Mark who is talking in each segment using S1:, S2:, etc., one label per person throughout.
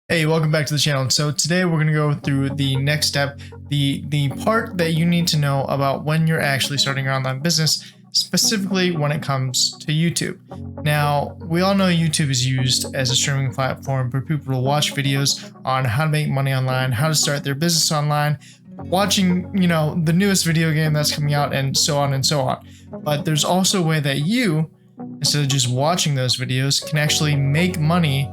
S1: Hey, welcome back to the channel. So today we're going to go through the next step, the part that you need to know about when you're actually starting your online business, specifically when it comes to YouTube. Now, we all know YouTube is used as a streaming platform for people to watch videos on how to make money online, how to start their business online, watching, the newest video game that's coming out, and so on and so on. But there's also a way that you, instead of just watching those videos, can actually make money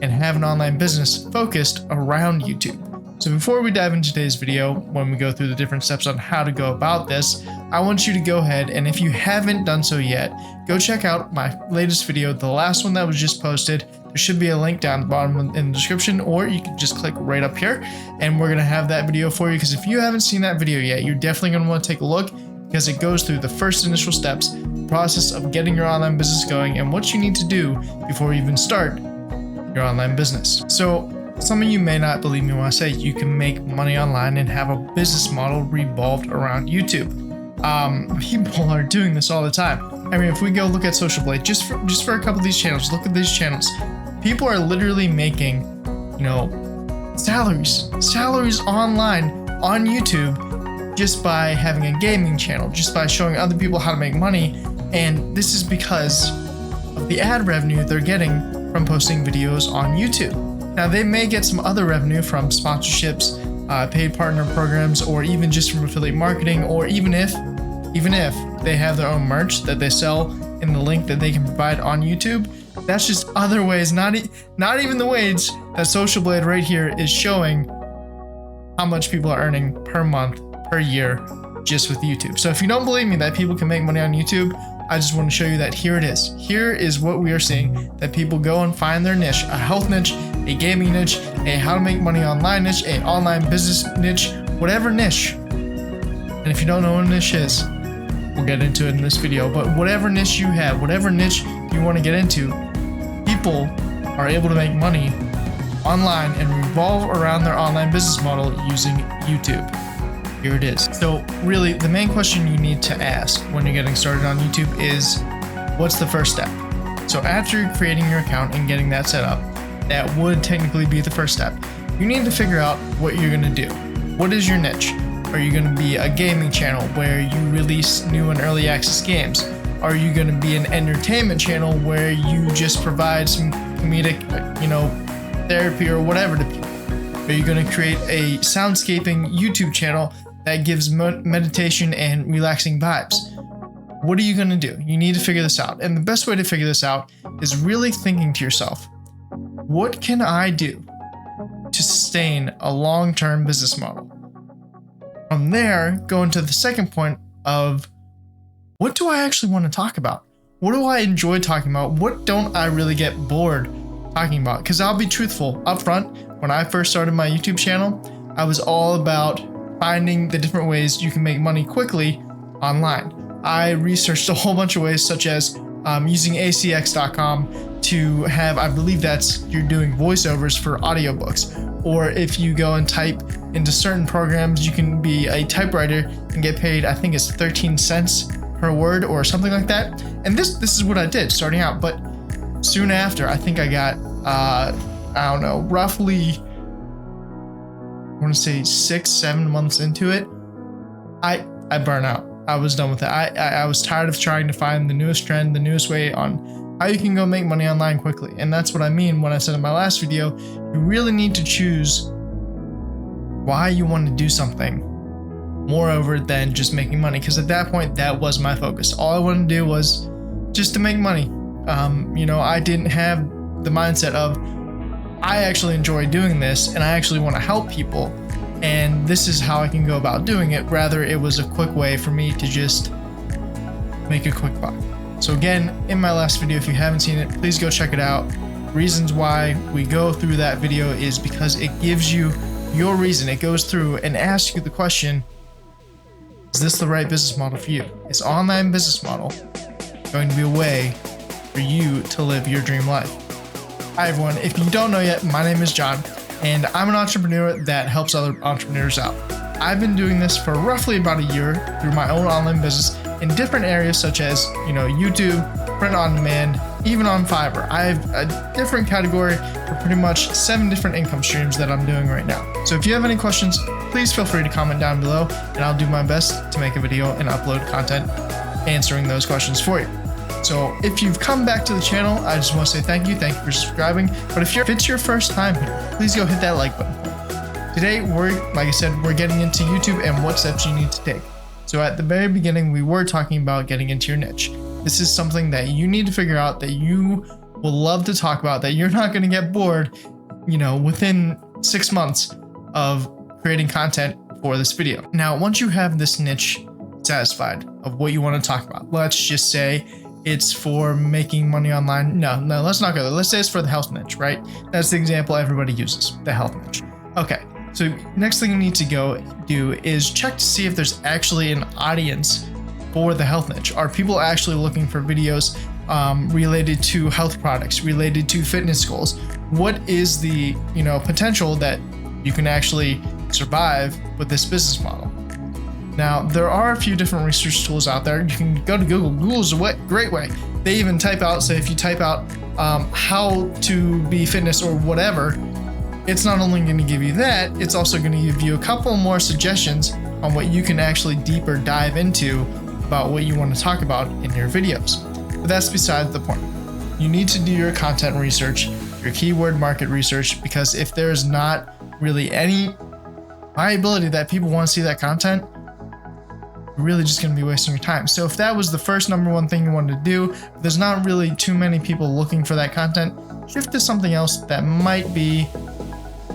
S1: and have an online business focused around YouTube. So before we dive into today's video, when we go through the different steps on how to go about this, I want you to go ahead, and if you haven't done so yet, go check out my latest video, the last one that was just posted. There should be a link down the bottom in the description, or you can just click right up here and we're gonna have that video for you, because if you haven't seen that video yet, you're definitely gonna want to take a look, because it goes through the first initial steps, the process of getting your online business going, and what you need to do before you even start your online business. So some of you may not believe me when I say you can make money online and have a business model revolved around YouTube. People are doing this all the time. I mean, if we go look at Social Blade, just for a couple of these channels, look at these channels. People are literally making, salaries online on YouTube just by having a gaming channel, just by showing other people how to make money. And this is because of the ad revenue they're getting from posting videos on YouTube. Now, they may get some other revenue from sponsorships, paid partner programs, or even just from affiliate marketing, or even if they have their own merch that they sell in the link that they can provide on YouTube. That's just other ways, not even the ways that Social Blade right here is showing how much people are earning per month, per year, just with YouTube. So if you don't believe me that people can make money on YouTube, I just want to show you that here it is. Here is what we are seeing, that people go and find their niche, a health niche, a gaming niche, a how to make money online niche, a online business niche, whatever niche. And if you don't know what a niche is, we'll get into it in this video, but whatever niche you have, whatever niche you want to get into, people are able to make money online and revolve around their online business model using YouTube. Here it is. So really, the main question you need to ask when you're getting started on YouTube is, what's the first step? So after creating your account and getting that set up, that would technically be the first step. You need to figure out what you're going to do. What is your niche? Are you going to be a gaming channel where you release new and early access games? Are you going to be an entertainment channel where you just provide some comedic, therapy or whatever to people? Are you going to create a soundscaping YouTube channel that gives meditation and relaxing vibes? What are you going to do? You need to figure this out. And the best way to figure this out is really thinking to yourself, what can I do to sustain a long-term business model? From there, go into the second point of, what do I actually want to talk about? What do I enjoy talking about? What don't I really get bored talking about? Because I'll be truthful up front, when I first started my YouTube channel, I was all about finding the different ways you can make money quickly online. I researched a whole bunch of ways, such as using acx.com to have, I believe you're doing voiceovers for audiobooks. Or if you go and type into certain programs, you can be a typewriter and get paid, I think it's 13 cents per word or something like that. And this is what I did starting out. But soon after, I think I got, roughly, I want to say 6-7 months into it, I burn out. I was done with it. I was tired of trying to find the newest trend, the newest way on how you can go make money online quickly. And that's what I mean when I said in my last video, you really need to choose why you want to do something moreover than just making money. Because at that point, that was my focus. All I wanted to do was just to make money. I didn't have the mindset of, I actually enjoy doing this and I actually want to help people, and this is how I can go about doing it. Rather, it was a quick way for me to just make a quick buck. So again, in my last video, if you haven't seen it, please go check it out. Reasons why we go through that video is because it gives you your reason. It goes through and asks you the question, is this the right business model for you? Is online business model going to be a way for you to live your dream life? Hi everyone, if you don't know yet, my name is John, and I'm an entrepreneur that helps other entrepreneurs out. I've been doing this for roughly about a year through my own online business in different areas such as, YouTube, print on demand, even on Fiverr. I have a different category for pretty much 7 different income streams that I'm doing right now. So if you have any questions, please feel free to comment down below, and I'll do my best to make a video and upload content answering those questions for you. So if you've come back to the channel, I just want to say thank you for subscribing. But if it's your first time here, please go hit that like button. Today, like I said, we're getting into YouTube and what steps you need to take. So at the very beginning, we were talking about getting into your niche. This is something that you need to figure out, that you will love to talk about, that you're not going to get bored, within 6 months of creating content for this video. Now, once you have this niche satisfied of what you want to talk about, let's just say it's for making money online. No, let's not go there. Let's say it's for the health niche, right? That's the example everybody uses, the health niche. Okay, so next thing you need to go do is check to see if there's actually an audience for the health niche. Are people actually looking for videos related to health products, related to fitness goals? What is the potential that you can actually survive with this business model? Now, there are a few different research tools out there. You can go to Google. Google's a great way. They even type out, say if you type out how to be fitness or whatever, it's not only going to give you that, it's also going to give you a couple more suggestions on what you can actually deeper dive into about what you want to talk about in your videos. But that's beside the point. You need to do your content research, your keyword market research, because if there's not really any viability that people want to see that content, you're really just going to be wasting your time. So if that was the first #1 thing you wanted to do, there's not really too many people looking for that content, shift to something else that might be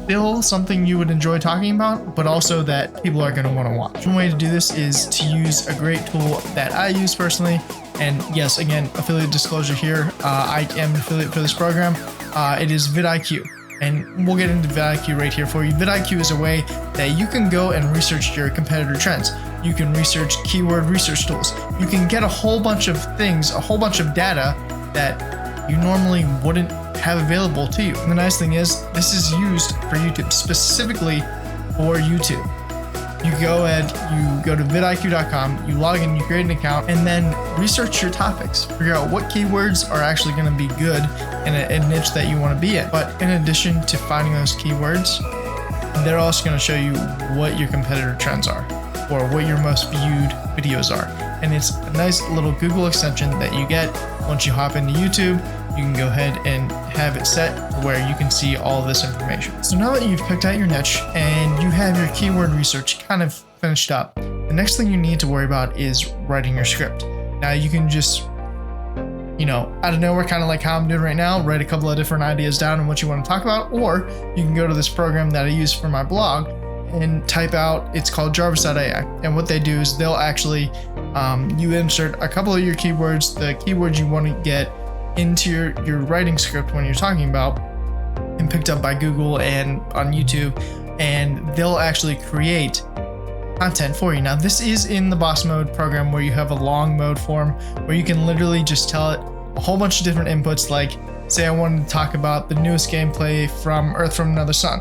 S1: still something you would enjoy talking about, but also that people are going to want to watch. One way to do this is to use a great tool that I use personally. And yes, again, affiliate disclosure here. I am an affiliate for this program. It is vidIQ. And we'll get into vidIQ right here for you. vidIQ is a way that you can go and research your competitor trends. You can research keyword research tools. You can get a whole bunch of things, a whole bunch of data that you normally wouldn't have available to you. And the nice thing is, this is used for YouTube, specifically for YouTube. You go ahead, you go to vidiq.com, you log in, you create an account, and then research your topics. Figure out what keywords are actually going to be good in a niche that you want to be in. But in addition to finding those keywords, they're also going to show you what your competitor trends are, or what your most viewed videos are. And it's a nice little Google extension that you get once you hop into YouTube. You can go ahead and have it set where you can see all this information. So now that you've picked out your niche and you have your keyword research kind of finished up, the next thing you need to worry about is writing your script. Now you can just, out of nowhere, kind of like how I'm doing right now, write a couple of different ideas down on what you want to talk about, or you can go to this program that I use for my blog and type out, it's called Jarvis.ai. And what they do is they'll actually, you insert a couple of your keywords, the keywords you want to get into your writing script when you're talking about, and picked up by Google and on YouTube, and they'll actually create content for you. Now, this is in the boss mode program where you have a long mode form where you can literally just tell it a whole bunch of different inputs, like say I wanted to talk about the newest gameplay from Earth from Another Sun.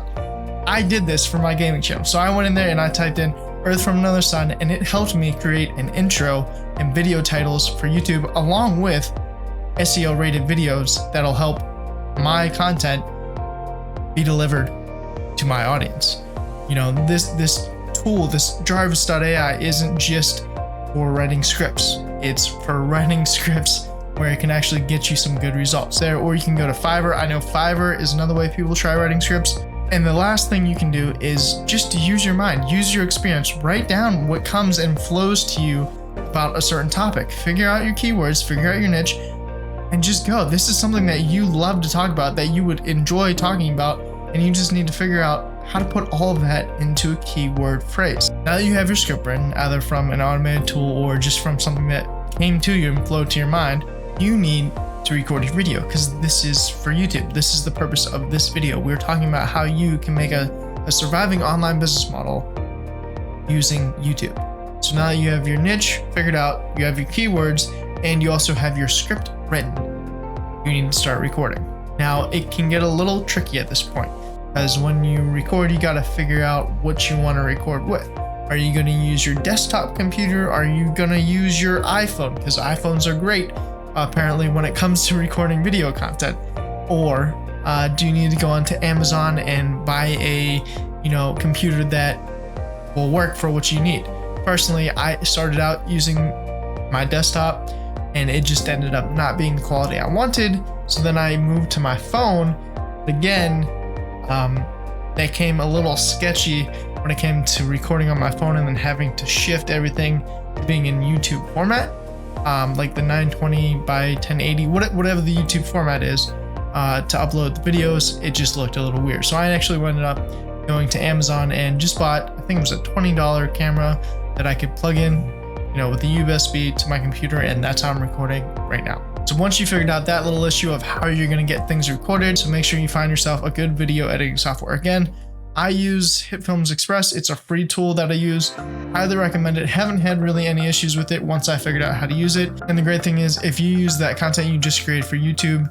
S1: I did this for my gaming channel. So I went in there and I typed in Earth from Another Sun, and it helped me create an intro and video titles for YouTube, along with SEO rated videos that'll help my content be delivered to my audience. This tool, this Jarvis.ai, isn't just for writing scripts. It's for writing scripts where it can actually get you some good results there. Or you can go to Fiverr. I know Fiverr is another way people try writing scripts. And the last thing you can do is just to use your mind, use your experience, write down what comes and flows to you about a certain topic. Figure out your keywords, figure out your niche, and just go. This is something that you love to talk about, that you would enjoy talking about, and you just need to figure out how to put all of that into a keyword phrase. Now that you have your script written, either from an automated tool or just from something that came to you and flowed to your mind, you need to record your video, because this is for YouTube. This is the purpose of this video. We're talking about how you can make a surviving online business model using YouTube. So now that you have your niche figured out, you have your keywords, and you also have your script written, you need to start recording. Now, it can get a little tricky at this point, because when you record, you got to figure out what you want to record with. Are you going to use your desktop computer? Are you going to use your iPhone? Because iPhones are great apparently, when it comes to recording video content? Or do you need to go onto Amazon and buy a computer that will work for what you need? Personally, I started out using my desktop and it just ended up not being the quality I wanted. So then I moved to my phone. Again, that came a little sketchy when it came to recording on my phone and then having to shift everything to being in YouTube format, like the 920 by 1080, whatever the YouTube format is, to upload the videos. It just looked a little weird. So I actually ended up going to Amazon and just bought, I think it was a $20 camera that I could plug in, with the USB to my computer, and that's how I'm recording right now. So once you figured out that little issue of how you're going to get things recorded, so make sure you find yourself a good video editing software. Again, I use 𝐕𝐝𝐻Express. It's a free tool that I use. Highly recommend it. Haven't had really any issues with it once I figured out how to use it. And the great thing is, if you use that content you just created for YouTube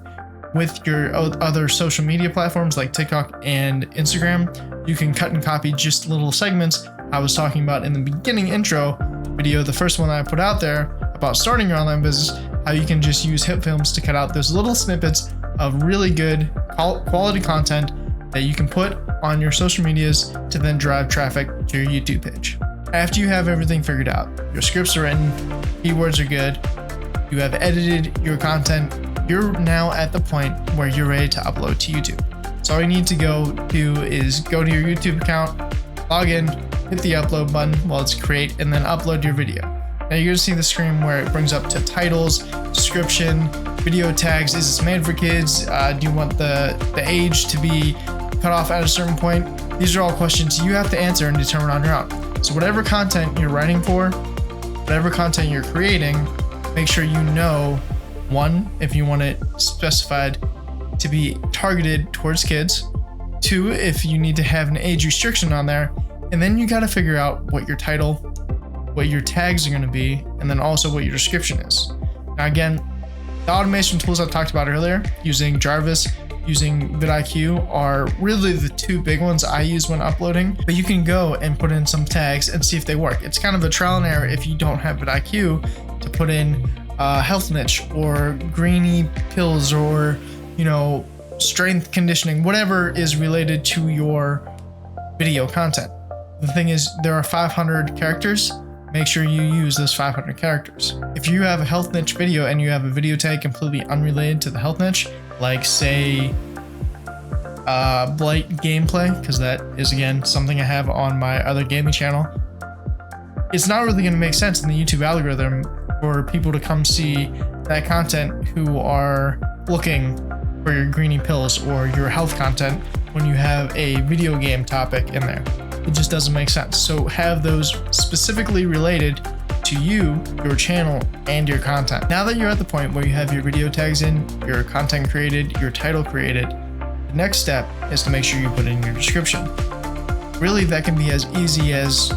S1: with your other social media platforms like TikTok and Instagram, you can cut and copy just little segments I was talking about in the beginning intro video, the first one that I put out there about starting your online business, how you can just use 𝐕𝐝𝐻Films to cut out those little snippets of really good quality content that you can put on your social medias to then drive traffic to your YouTube page. After you have everything figured out, your scripts are written, keywords are good, you have edited your content, you're now at the point where you're ready to upload to YouTube. So all you need to go do is go to your YouTube account, log in, hit the upload button while it's create, and then upload your video. Now you're gonna see the screen where it brings up to titles, description, video tags. Is this made for kids? Do you want the age to be cut off at a certain point? These are all questions you have to answer and determine on your own. So whatever content you're writing for, whatever content you're creating, make sure you know, one, if you want it specified to be targeted towards kids, two, if you need to have an age restriction on there, and then you got to figure out what your title, what your tags are going to be, and then also what your description is. Now again, the automation tools I talked about earlier, using Jarvis, using vidIQ, are really the two big ones I use when uploading, but you can go and put in some tags and see if they work. It's kind of a trial and error if you don't have vidIQ to put in health niche or greeny pills or strength conditioning, whatever is related to your video content. The thing is, there are 500 characters. Make sure you use those 500 characters. If you have a health niche video and you have a video tag completely unrelated to the health niche, like say Blight gameplay, because that is again something I have on my other gaming channel, it's not really going to make sense in the YouTube algorithm for people to come see that content who are looking for your greeny pills or your health content when you have a video game topic in there. It just doesn't make sense. So have those specifically related to you, your channel, and your content. Now that you're at the point where you have your video tags in, your content created, your title created, the next step is to make sure you put in your description. Really, that can be as easy as,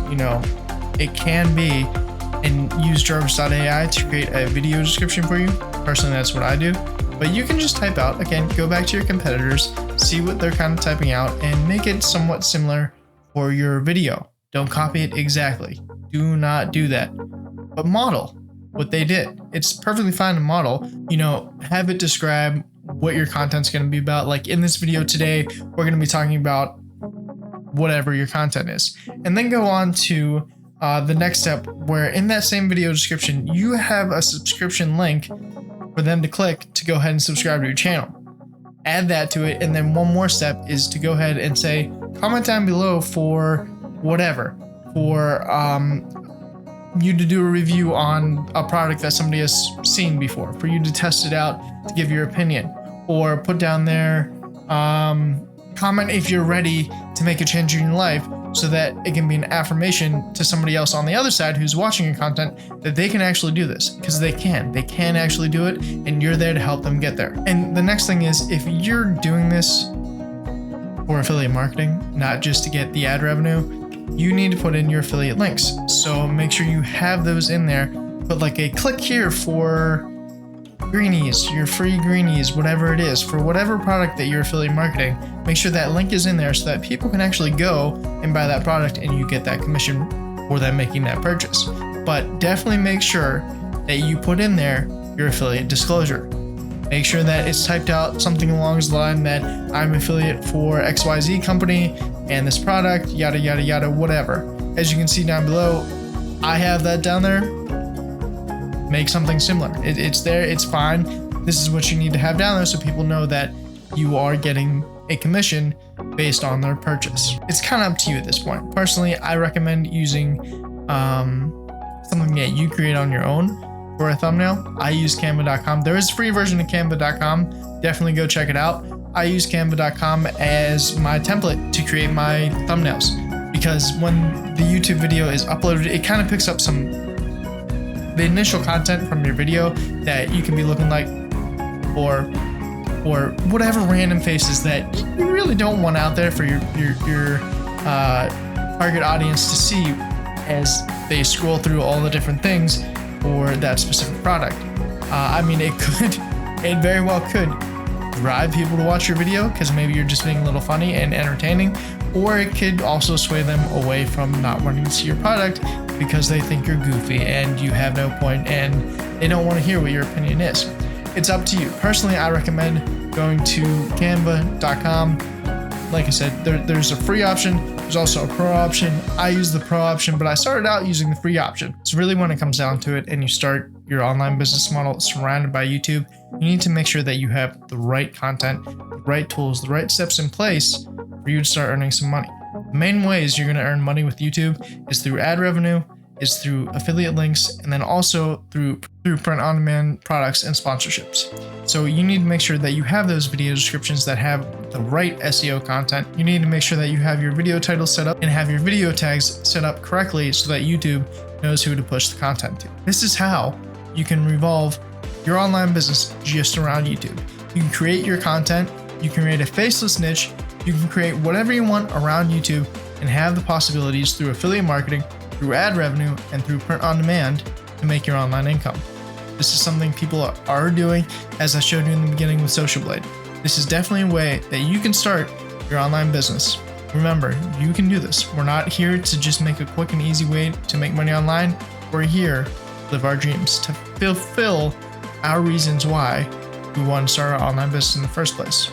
S1: it can be, and use Jarvis.ai to create a video description for you. Personally, that's what I do. But you can just type out, again, go back to your competitors, see what they're kind of typing out, and make it somewhat similar for your video. Don't copy it exactly. Do not do that. But model what they did. It's perfectly fine to model, have it describe what your content's going to be about. Like in this video today, we're going to be talking about whatever your content is. And then go on to the next step, where in that same video description, you have a subscription link for them to click to go ahead and subscribe to your channel. Add that to it, and then one more step is to go ahead and say, comment down below for whatever, for you to do a review on a product that somebody has seen before, for you to test it out, to give your opinion, or put down there, comment if you're ready to make a change in your life, so that it can be an affirmation to somebody else on the other side who's watching your content that they can actually do this, because they can actually do it, and you're there to help them get there. And the next thing is, if you're doing this for affiliate marketing, not just to get the ad revenue, you need to put in your affiliate links. So make sure you have those in there. Put like a click here for greenies, your free greenies, whatever it is, for whatever product that you're affiliate marketing. Make sure that link is in there so that people can actually go and buy that product and you get that commission for them making that purchase. But definitely make sure that you put in there your affiliate disclosure. Make sure that it's typed out something along the line that I'm an affiliate for XYZ company and this product, yada yada yada, whatever. As you can see down below, I have that down there. Make something similar. It's there, it's fine. This is what you need to have down there so people know that you are getting a commission based on their purchase. It's kind of up to you at this point. Personally, I recommend using something that you create on your own for a thumbnail. I use Canva.com. There is a free version of Canva.com. Definitely go check it out. I use Canva.com as my template to create my thumbnails, because when the YouTube video is uploaded, it kind of picks up the initial content from your video that you can be looking like, or whatever random faces that you really don't want out there for your target audience to see as they scroll through all the different things for that specific product. I mean, it very well could drive people to watch your video because maybe you're just being a little funny and entertaining, or it could also sway them away from not wanting to see your product because they think you're goofy and you have no point and they don't want to hear what your opinion is. It's up to you. Personally, I recommend going to Canva.com. Like I said, there's a free option. There's also a pro option. I use the pro option, but I started out using the free option. So really when it comes down to it and you start your online business model surrounded by YouTube, you need to make sure that you have the right content, the right tools, the right steps in place for you to start earning some money. The main ways you're going to earn money with YouTube is through ad revenue, is through affiliate links, and then also through print-on-demand products and sponsorships. So you need to make sure that you have those video descriptions that have the right SEO content. You need to make sure that you have your video title set up and have your video tags set up correctly so that YouTube knows who to push the content to. This is how you can revolve your online business just around YouTube. You can create your content, you can create a faceless niche, you can create whatever you want around YouTube and have the possibilities through affiliate marketing, through ad revenue, and through print on demand to make your online income. This is something people are doing, as I showed you in the beginning with Social Blade. This is definitely a way that you can start your online business. Remember, you can do this. We're not here to just make a quick and easy way to make money online. We're here to live our dreams, to fulfill our reasons why we want to start our online business in the first place.